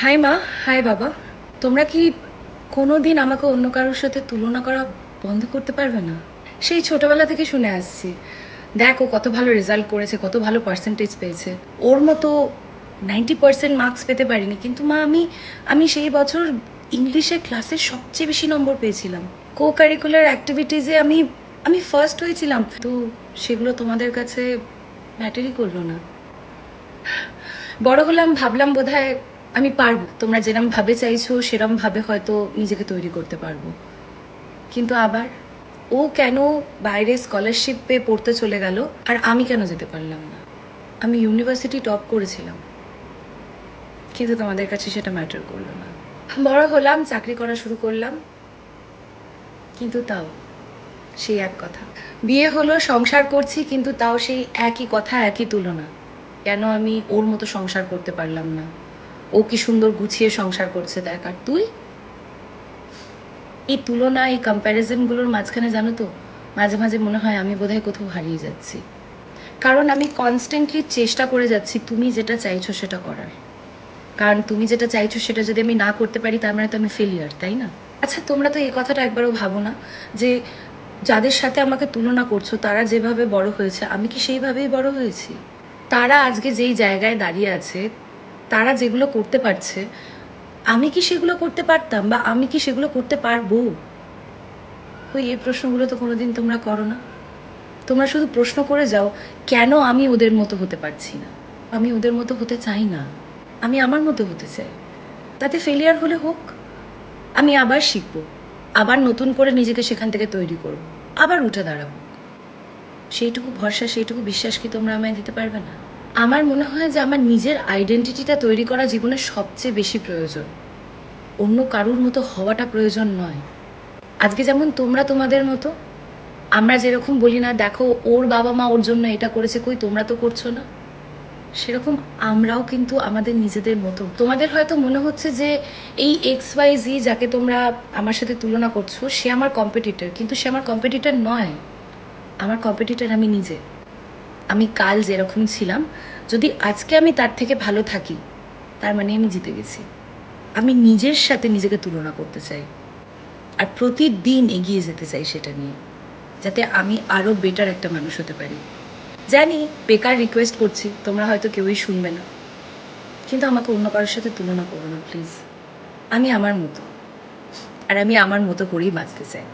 High মা, high বাবা। তোমরা কি কোনোদিন আমাকে অন্য কারোর সাথে তুলনা করা বন্ধ করতে পারবে না? সেই ছোটবেলা থেকে শুনে আসছি, দেখ ও কত ভালো রেজাল্ট করেছে, কত ভালো পার্সেন্টেজ পেয়েছে। ওর মতো 90% মার্কস পেতে পারিনি, কিন্তু মা আমি আমি সেই বছর ইংলিশে ক্লাসের সবচেয়ে বেশি নম্বর পেয়েছিলাম। কো কারিকুলার অ্যাক্টিভিটিসে আমি আমি ফার্স্ট হয়েছিলাম, তো সেগুলো তোমাদের কাছে ম্যাটারই করলো না। বড় হলাম, ভাবলাম বোধহয় আমি পারবো, তোমরা যেরম ভাবে চাইছো সেরম ভাবে হয়তো নিজেকে তৈরি করতে পারবো। কিন্তু আবার ও কেন বাইরে স্কলারশিপ পেয়ে পড়তে চলে গেল, আর আমি কেন যেতে পারলাম না? আমি ইউনিভার্সিটি টপ করেছিলাম, কিন্তু তোমাদের কাছে সেটা ম্যাটার করলো না। বড় হলাম, চাকরি করা শুরু করলাম, কিন্তু তাও সেই এক কথা। বিয়ে হলো, সংসার করছি, কিন্তু তাও সেই একই কথা, একই তুলনা। কেন আমি ওর মতো সংসার করতে পারলাম না? ও কি সুন্দর গুছিয়ে সংসার করছে দেখ, আর তুই? এই তুলনা, এই কম্প্যারিজনগুলোর মাঝখানে জানো তো, মাঝে মাঝে মনে হয় আমি বোধহয় কোথাও হারিয়ে যাচ্ছি। কারণ আমি কনস্ট্যান্টলি চেষ্টা করে যাচ্ছি তুমি যেটা চাইছো সেটা করার। কারণ তুমি যেটা চাইছো সেটা যদি আমি না করতে পারি, তার মানে তো আমি ফেলিয়ার, তাই না? আচ্ছা, তোমরা তো এই কথাটা একবারও ভাবো না যে যাদের সাথে আমাকে তুলনা করছো তারা যেভাবে বড় হয়েছে, আমি কি সেইভাবেই বড় হয়েছি? তারা আজকে যেই জায়গায় দাঁড়িয়ে আছে, তারা যেগুলো করতে পারছে, আমি কি সেগুলো করতে পারতাম, বা আমি কি সেগুলো করতে পারবো? ওই এই প্রশ্নগুলো তো কোনোদিন তোমরা করো না। তোমরা শুধু প্রশ্ন করে যাও, কেন আমি ওদের মতো হতে পারছি না? আমি ওদের মতো হতে চাই না, আমি আমার মতো হতে চাই। তাতে ফেলিয়ার হলে হোক, আমি আবার শিখবো, আবার নতুন করে নিজেকে সেখান থেকে তৈরি করব, আবার উঠে দাঁড়াবো। সেইটুকু ভরসা, সেইটুকু বিশ্বাস কি তোমরা আমায় দিতে পারবে না? আমার মনে হয় যে আমার নিজের আইডেন্টিটিটা তৈরি করা জীবনের সবচেয়ে বেশি প্রয়োজন, অন্য কারুর মতো হওয়াটা প্রয়োজন নয়। আজকে যেমন তোমরা তোমাদের মতো, আমরা যেরকম বলি না দেখো ওর বাবা মা ওর জন্য এটা করেছে, কই তোমরা তো করছো না, সেরকম আমরাও কিন্তু আমাদের নিজেদের মতো। তোমাদের হয়তো মনে হচ্ছে যে এই XYZ যাকে তোমরা আমার সাথে তুলনা করছো সে আমার কম্পিটিটর, কিন্তু সে আমার কম্পিটিটর নয়। আমার কম্পিটিটর আমি নিজে। আমি কাল যেরকম ছিলাম, যদি আজকে আমি তার থেকে ভালো থাকি, তার মানে আমি জিতে গেছি। আমি নিজের সাথে নিজেকে তুলনা করতে চাই, আর প্রতিদিন এগিয়ে যেতে চাই সেটা নিয়ে, যাতে আমি আরও বেটার একটা মানুষ হতে পারি। জানি বেকার রিকোয়েস্ট করছি, তোমরা হয়তো কেউই শুনবে না, কিন্তু আমাকে অন্য কারোর সাথে তুলনা করো না প্লিজ। আমি আমার মতো, আর আমি আমার মতো করেই বাঁচতে চাই।